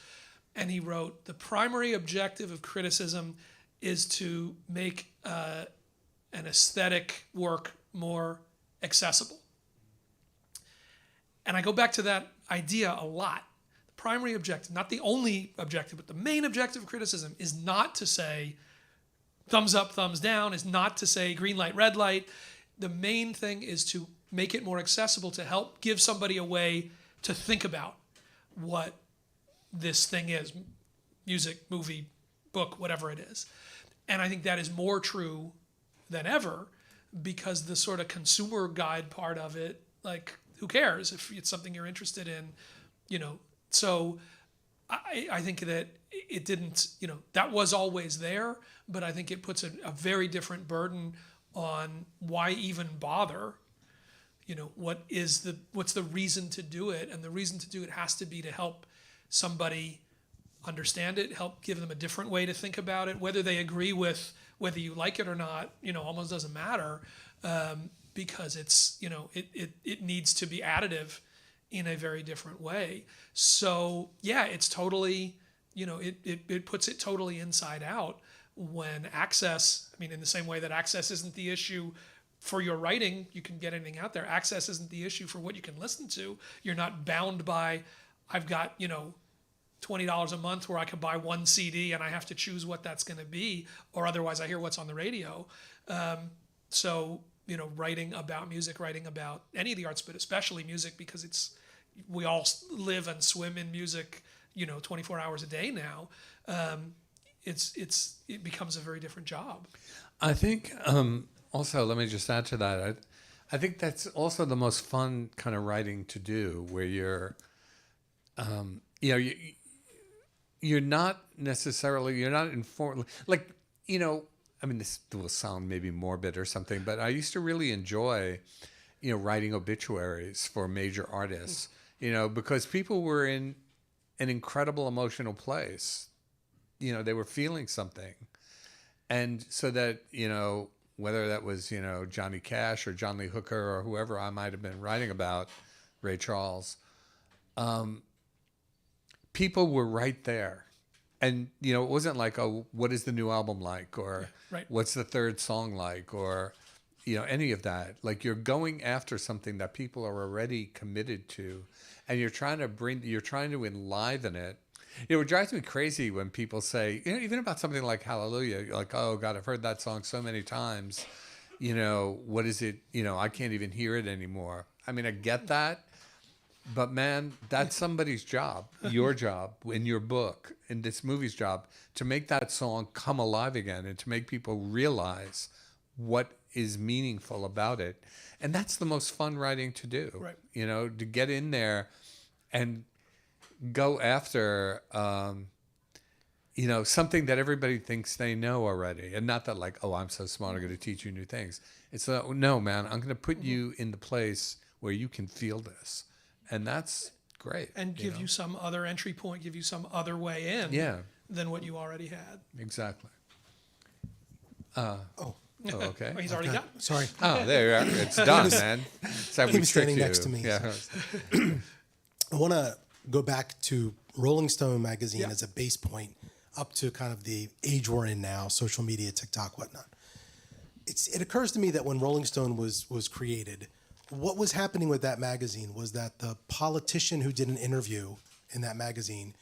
[SPEAKER 3] And he wrote, the primary objective of criticism is to make an aesthetic work more accessible. And I go back to that idea a lot. The primary objective, not the only objective, but the main objective of criticism is not to say thumbs up, thumbs down, is not to say green light, red light. The main thing is to make it more accessible, to help give somebody a way to think about what this thing is, music, movie, book, whatever it is. And I think that is more true than ever, because the sort of consumer guide part of it, who cares if it's something you're interested in, So I think that it didn't, that was always there, but I think it puts a very different burden on why even bother. What's the reason to do it? And the reason to do it has to be to help somebody understand it, help give them a different way to think about it. Whether they agree with whether you like it or not, almost doesn't matter, because it's, it needs to be additive in a very different way. So yeah, it's totally, it puts it totally inside out when access, in the same way that access isn't the issue for your writing, you can get anything out there. Access isn't the issue for what you can listen to. You're not bound by, I've got, $20 a month where I can buy one CD and I have to choose what that's going to be, or otherwise I hear what's on the radio. So, writing about music, writing about any of the arts, but especially music, because we all live and swim in music, 24 hours a day now. it becomes a very different job.
[SPEAKER 2] I think also, let me just add to that. I think that's also the most fun kind of writing to do, where you're, you're not informed. Like, I mean, this will sound maybe morbid or something, but I used to really enjoy, writing obituaries for major artists, because people were in an incredible emotional place. They were feeling something. And so that, whether that was, Johnny Cash or John Lee Hooker or whoever I might have been writing about, Ray Charles, people were right there. And, it wasn't like, oh, what is the new album like? Or
[SPEAKER 3] right.
[SPEAKER 2] What's the third song like? Or, any of that. Like, you're going after something that people are already committed to. And you're trying to enliven it. It drives me crazy when people say, even about something like Hallelujah, you're like, oh God, I've heard that song so many times. What is it? I can't even hear it anymore. I mean, I get that, but man, that's somebody's job, your job in your book, in this movie's job, to make that song come alive again and to make people realize what is meaningful about it. And that's the most fun writing to do,
[SPEAKER 3] right.
[SPEAKER 2] To get in there and go after, something that everybody thinks they know already. And not that like, oh, I'm so smart, I'm going to teach you new things. It's no, man, I'm going to put you in the place where you can feel this. And that's great.
[SPEAKER 3] And give you some other entry point, give you some other way in than what you already had.
[SPEAKER 2] Exactly. Okay.
[SPEAKER 3] Oh, he's already done.
[SPEAKER 5] Sorry.
[SPEAKER 2] Oh, there you are. It's done, man. So
[SPEAKER 5] He was standing next to me.
[SPEAKER 2] Yeah.
[SPEAKER 5] I want to go back to Rolling Stone magazine as a base point up to kind of the age we're in now, social media, TikTok, whatnot. It occurs to me that when Rolling Stone was created, what was happening with that magazine was that the politician who did an interview in that magazine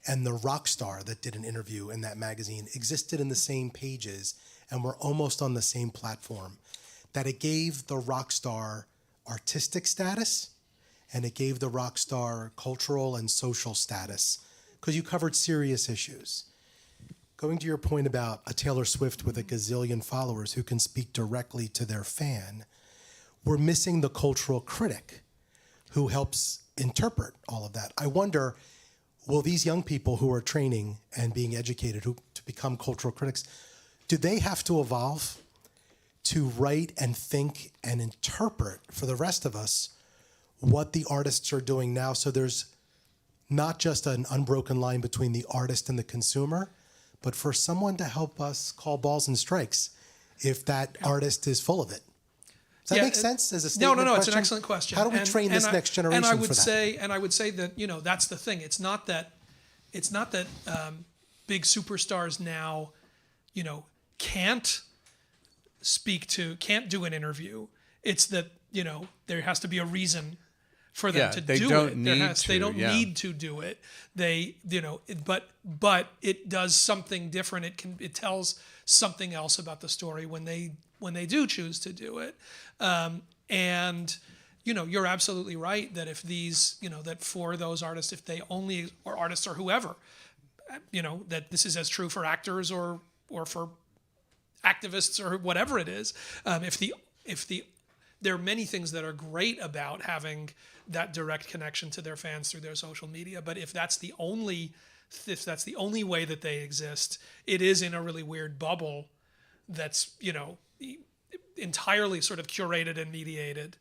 [SPEAKER 5] and the rock star that did an interview in that magazine existed in the same pages and were almost on the same platform. That it gave the rock star artistic status and it gave the rock star cultural and social status because you covered serious issues. Going to your point about a Taylor Swift with a gazillion followers who can speak directly to their fan, we're missing the cultural critic who helps interpret all of that. I wonder, will these young people who are training and being educated to become cultural critics, do they have to evolve to write and think and interpret for the rest of us what the artists are doing now, so there's not just an unbroken line between the artist and the consumer, but for someone to help us call balls and strikes if that artist is full of it? Does that make sense as a statement?
[SPEAKER 3] No,
[SPEAKER 5] question?
[SPEAKER 3] it's an excellent question.
[SPEAKER 5] How do we train this next generation
[SPEAKER 3] and I would
[SPEAKER 5] for that?
[SPEAKER 3] say that that's the thing. It's not that big superstars now, can't do an interview. It's that there has to be a reason for them to do it. They don't need to do it. But it does something different. It tells something else about the story when they do choose to do it. And you're absolutely right that if these, that for those artists, if they only, or artists or whoever, that this is as true for actors or for activists or whatever it is. There are many things that are great about having that direct connection to their fans through their social media, but if that's the only way that they exist, it is in a really weird bubble that's entirely sort of curated and mediated,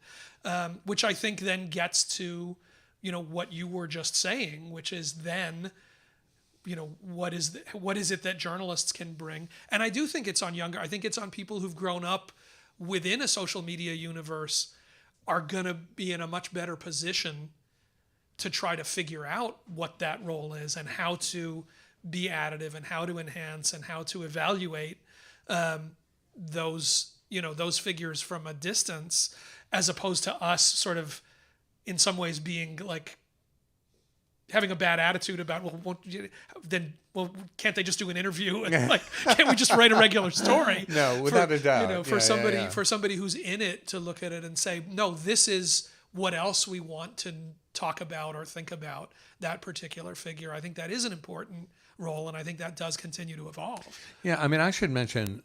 [SPEAKER 3] which I think then gets to what you were just saying, which is then what is it that journalists can bring. And I do think it's on people who've grown up within a social media universe are going to be in a much better position to try to figure out what that role is and how to be additive and how to enhance and how to evaluate those figures from a distance, as opposed to us sort of in some ways being like having a bad attitude about, can't they just do an interview? And like, can't we just write a regular story?
[SPEAKER 2] No, without a doubt.
[SPEAKER 3] For somebody who's in it to look at it and say, no, this is what else we want to talk about or think about that particular figure. I think that is an important role, and I think that does continue to evolve.
[SPEAKER 2] Yeah, I mean, I should mention,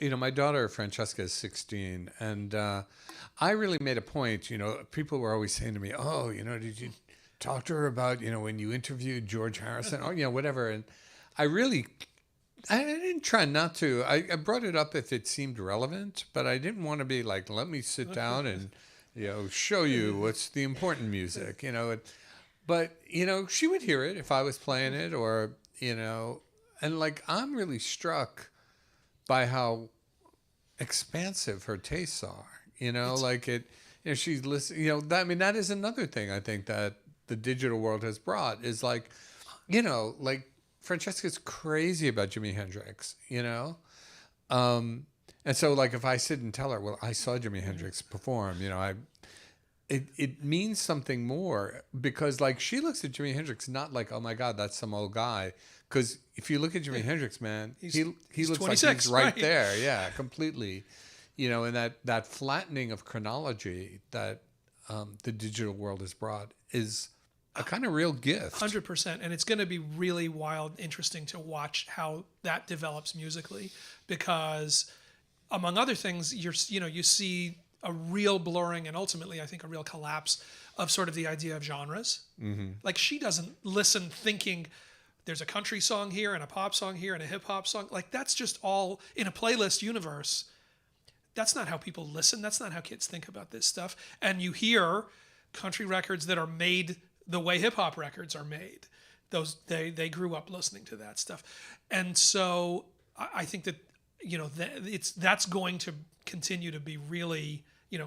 [SPEAKER 2] my daughter Francesca is 16, and I really made a point. People were always saying to me, "Oh, did you talk to her about when you interviewed George Harrison, or whatever?" And I didn't try not to. I brought it up if it seemed relevant, but I didn't want to be like, "Let me sit down and show you what's the important music," But she would hear it if I was playing it, or and like I'm really struck by how expansive her tastes are. Like it. She's listening. That is another thing I think that the digital world has brought is like, like Francesca's crazy about Jimi Hendrix. And so like if I sit and tell her, well, I saw Jimi Hendrix perform. It means something more because like she looks at Jimi Hendrix not like, oh my God, that's some old guy. Because if you look at Jimi Hendrix, man, he looks like he's right there. Yeah, completely. And that flattening of chronology that the digital world has brought is a kind of real gift.
[SPEAKER 3] 100%. And it's going to be really wild, interesting to watch how that develops musically because among other things, you see a real blurring and ultimately I think a real collapse of sort of the idea of genres. Mm-hmm. Like she doesn't listen thinking there's a country song here and a pop song here and a hip hop song. Like that's just all in a playlist universe. That's not how people listen. That's not how kids think about this stuff. And you hear country records that are made the way hip hop records are made. They grew up listening to that stuff. And so I think that that's going to continue to be really,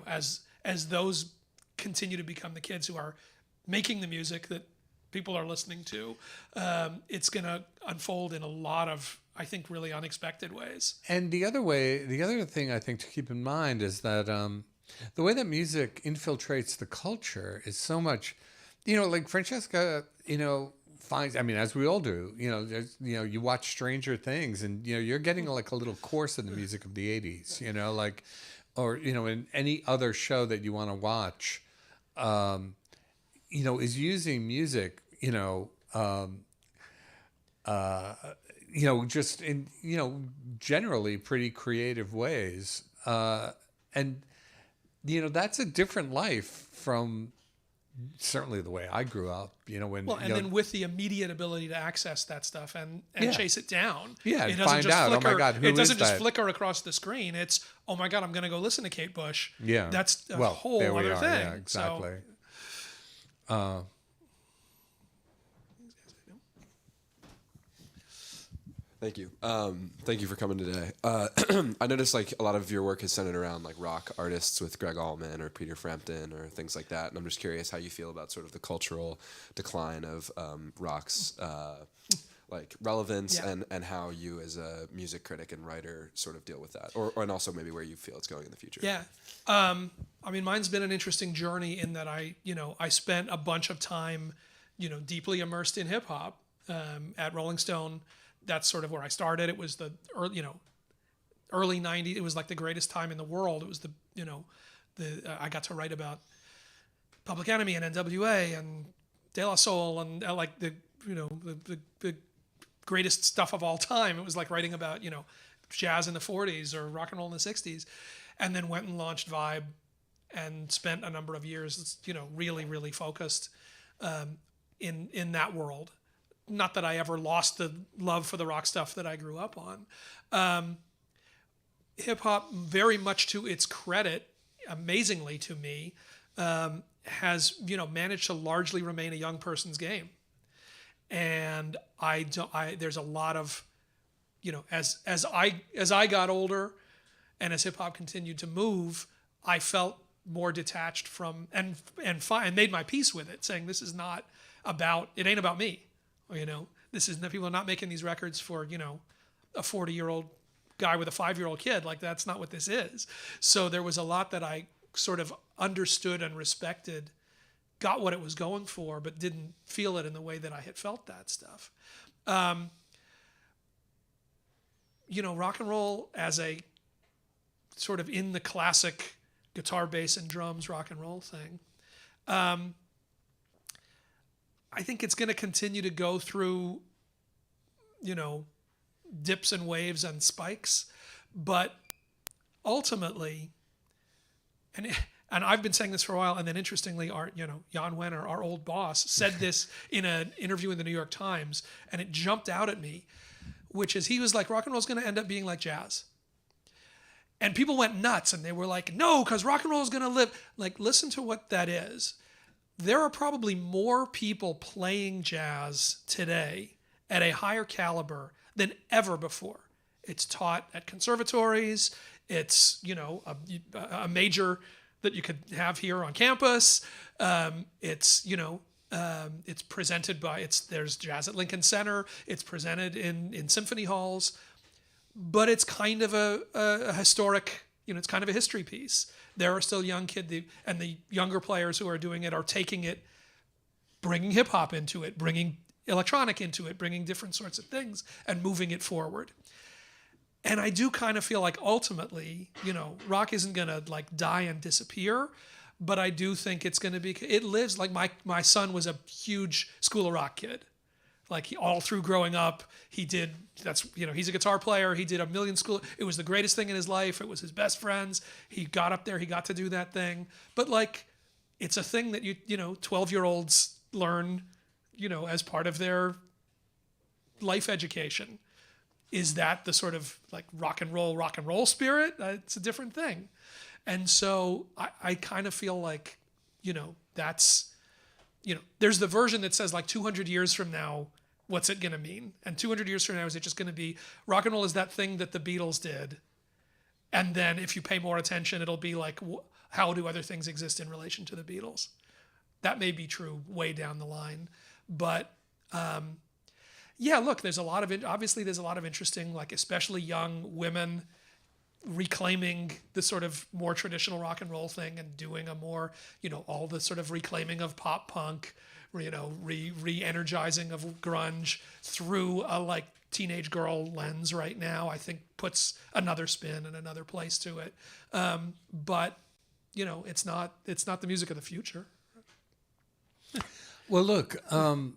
[SPEAKER 3] as those continue to become the kids who are making the music that people are listening to, it's going to unfold in a lot of, I think, really unexpected ways.
[SPEAKER 2] And the other thing I think to keep in mind is that the way that music infiltrates the culture is so much, like Francesca, finds, as we all do, there's, you watch Stranger Things and, you're getting like a little course in the music of the 80s, like, or, in any other show that you want to watch, is using music, just in, generally pretty creative ways. And, that's a different life from certainly the way I grew up, when...
[SPEAKER 3] Well, and then with the immediate ability to access that stuff and chase it down.
[SPEAKER 2] Yeah,
[SPEAKER 3] it
[SPEAKER 2] and
[SPEAKER 3] doesn't
[SPEAKER 2] find
[SPEAKER 3] just
[SPEAKER 2] out,
[SPEAKER 3] flicker,
[SPEAKER 2] oh my God, who
[SPEAKER 3] it doesn't
[SPEAKER 2] is
[SPEAKER 3] just
[SPEAKER 2] that?
[SPEAKER 3] flicker across the screen. It's, oh my God, I'm going to go listen to Kate Bush.
[SPEAKER 2] Yeah.
[SPEAKER 3] That's a
[SPEAKER 2] there
[SPEAKER 3] whole
[SPEAKER 2] we
[SPEAKER 3] other
[SPEAKER 2] are.
[SPEAKER 3] thing.
[SPEAKER 2] Yeah, exactly.
[SPEAKER 3] So,
[SPEAKER 6] Thank you. Thank you for coming today. I noticed like a lot of your work is centered around like rock artists with Greg Allman or Peter Frampton or things like that. And I'm just curious how you feel about sort of the cultural decline of rock's like relevance and how you as a music critic and writer sort of deal with that, and also maybe where you feel it's going in the future.
[SPEAKER 3] Yeah. Mine's been an interesting journey in that I spent a bunch of time, deeply immersed in hip hop at Rolling Stone. That's sort of where I started. It was the early 90s. It was like the greatest time in the world. It was I got to write about Public Enemy and NWA and De La Soul and like the greatest stuff of all time. It was like writing about, jazz in the 40s or rock and roll in the 60s, and then went and launched Vibe and spent a number of years, really, really focused in that world. Not that I ever lost the love for the rock stuff that I grew up on. Hip hop, very much to its credit, amazingly to me, has managed to largely remain a young person's game. And there's a lot of, as I got older, and as hip hop continued to move, I felt more detached from and made my peace with it, saying this is not about, it ain't about me. This is, people are not making these records for, a 40-year-old guy with a 5-year-old kid. Like, that's not what this is. So there was a lot that I sort of understood and respected, got what it was going for, but didn't feel it in the way that I had felt that stuff. Rock and roll as a sort of in the classic guitar, bass, and drums rock and roll thing, I think it's going to continue to go through dips and waves and spikes, but ultimately, and I've been saying this for a while, and then interestingly, Jan Wenner, our old boss, said this in an interview in the New York Times, and it jumped out at me, which is he was like, rock and roll is going to end up being like jazz. And people went nuts, and they were like, no, because rock and roll is going to live. Like, listen to what that is. There are probably more people playing jazz today at a higher caliber than ever before. It's taught at conservatories. It's, a major that you could have here on campus. It's presented there's jazz at Lincoln Center. It's presented in symphony halls, but it's kind of a historic, it's kind of a history piece. There are still young kids, and the younger players who are doing it are taking it, bringing hip hop into it, bringing electronic into it, bringing different sorts of things and moving it forward. And I do kind of feel like ultimately, rock isn't going to like die and disappear, but I do think it's going to be, it lives. Like my son was a huge School of Rock kid. Like all through growing up, he's a guitar player. He did a million it was the greatest thing in his life. It was his best friends. He got up there, he got to do that thing. But like, it's a thing that 12-year-olds learn, as part of their life education. Is that the sort of like rock and roll spirit? It's a different thing. And so I kind of feel like, that's, there's the version that says like 200 years from now, what's it going to mean? And 200 years from now, is it just going to be rock and roll is that thing that the Beatles did? And then if you pay more attention, it'll be like, how do other things exist in relation to the Beatles? That may be true way down the line. But, yeah, look, there's a lot of interesting, like especially young women reclaiming the sort of more traditional rock and roll thing and doing a more, all the sort of reclaiming of pop punk, re-energizing of grunge through a like teenage girl lens right now, I think puts another spin and another place to it. But, it's not the music of the future.
[SPEAKER 2] Well, look, we're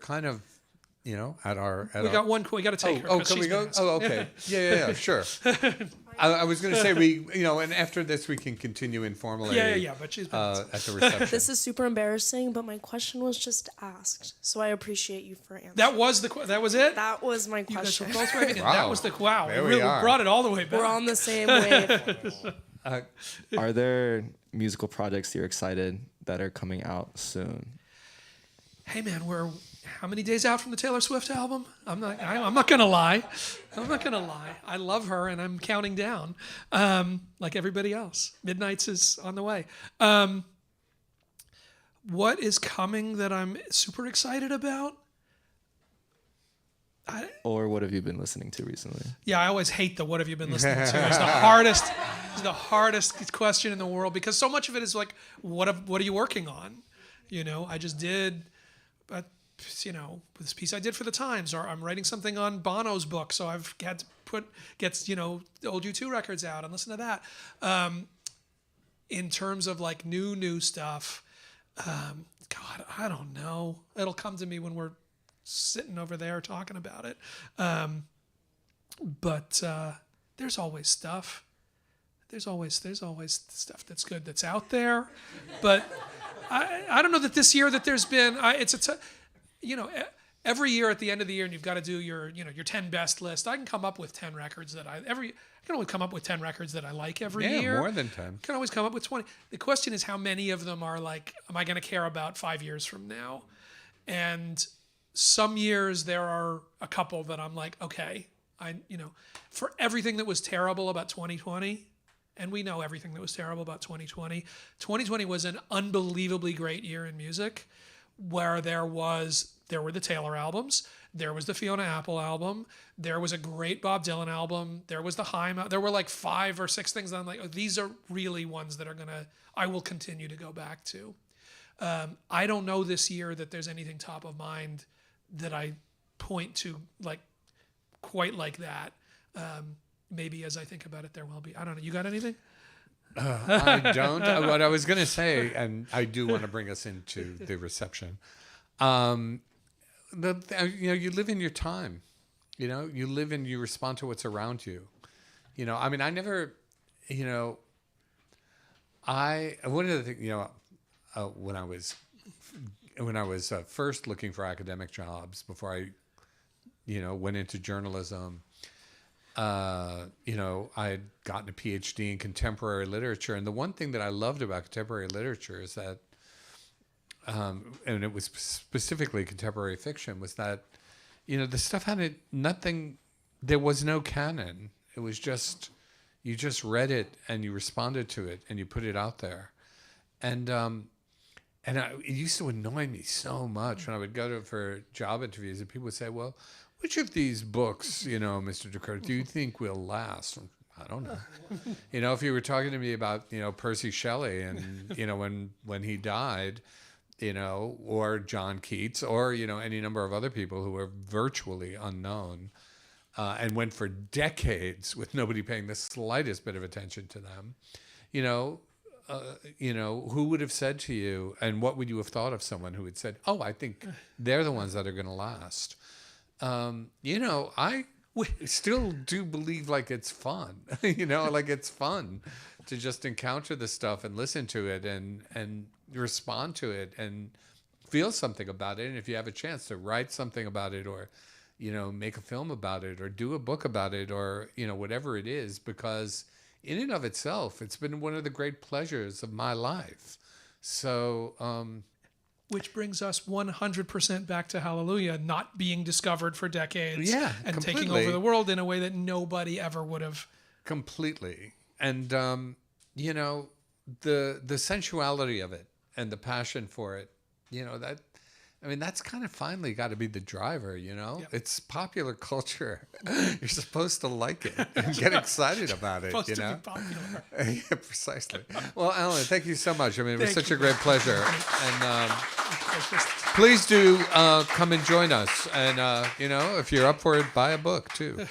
[SPEAKER 2] kind of, at our.
[SPEAKER 3] We got to take her.
[SPEAKER 2] Oh, can we go? Oh, okay. Yeah, sure. I was going to say and after this we can continue informally.
[SPEAKER 3] Yeah. But she's
[SPEAKER 2] at the reception.
[SPEAKER 7] This is super embarrassing, but my question was just asked, so I appreciate you for answering.
[SPEAKER 3] That was it.
[SPEAKER 7] That was my question.
[SPEAKER 3] You guys were both waving, and that was the wow.
[SPEAKER 2] There
[SPEAKER 3] we
[SPEAKER 2] we
[SPEAKER 3] really
[SPEAKER 2] are.
[SPEAKER 3] brought it all the way back.
[SPEAKER 7] We're on the same wave.
[SPEAKER 4] Are there musical projects you're excited that are coming out soon?
[SPEAKER 3] Hey man, we're how many days out from the Taylor Swift album? I'm not gonna lie. I love her, and I'm counting down, like everybody else. Midnight's is on the way. What is coming that I'm super excited about?
[SPEAKER 4] Or what have you been listening to recently?
[SPEAKER 3] Yeah, I always hate the "what have you been listening to?" It's the hardest question in the world, because so much of it is like, what are you working on? I just did. This piece I did for the Times, or I'm writing something on Bono's book, so I've had to get old U2 records out and listen to that. In terms of like new stuff, God, I don't know. It'll come to me when we're sitting over there talking about it. But there's always stuff. There's always stuff that's good that's out there, but I don't know that this year that there's been. Every year at the end of the year, and you've got to do your 10 best list. I can come up with 10 records I can always come up with 10 records that I like every year.
[SPEAKER 2] Yeah, more than 10.
[SPEAKER 3] I can always come up with 20. The question is how many of them are like, am I going to care about 5 years from now? And some years there are a couple that I'm like, okay, for everything that was terrible about 2020. And we know everything that was terrible about 2020. 2020 was an unbelievably great year in music, where there were the Taylor albums, there was the Fiona Apple album, there was a great Bob Dylan album, there was the Haim. There were like 5 or 6 things that I'm like, oh, these are really ones that I will continue to go back to. I don't know this year that there's anything top of mind that I point to like quite like that. Maybe as I think about it, there will be. I don't know. You got anything?
[SPEAKER 2] I don't. What I was going to say, and I do want to bring us into the reception. you live in your time. You live and you respond to what's around you. I mean, I never, one of the things, when I was first looking for academic jobs before I, went into journalism, I had gotten a PhD in contemporary literature. And the one thing that I loved about contemporary literature is that, and it was specifically contemporary fiction, was that, the stuff had nothing, there was no canon. It was just, you just read it and you responded to it and you put it out there. And it used to annoy me so much when I would go for job interviews and people would say, well, which of these books, Mr. DeCurtis, do you think will last? I don't know. If you were talking to me about, Percy Shelley and, when he died, or John Keats or, any number of other people who were virtually unknown and went for decades with nobody paying the slightest bit of attention to them, who would have said to you, and what would you have thought of someone who had said, oh, I think they're the ones that are going to last? I still do believe like it's fun, like it's fun to just encounter the stuff and listen to it and respond to it and feel something about it. And if you have a chance to write something about it or, make a film about it or do a book about it or, whatever it is, because in and of itself, it's been one of the great pleasures of my life. So,
[SPEAKER 3] which brings us 100% back to Hallelujah, not being discovered for decades and
[SPEAKER 2] completely.
[SPEAKER 3] taking over the world in a way that nobody ever would have.
[SPEAKER 2] Completely. And, the sensuality of it and the passion for it, that's kind of finally got to be the driver, Yep. It's popular culture. You're supposed to like it and get excited about it,
[SPEAKER 3] Supposed to be popular.
[SPEAKER 2] Yeah, precisely. Well, Alan, thank you so much. I mean, it was such a great pleasure. And please do come and join us. And, if you're up for it, buy a book, too.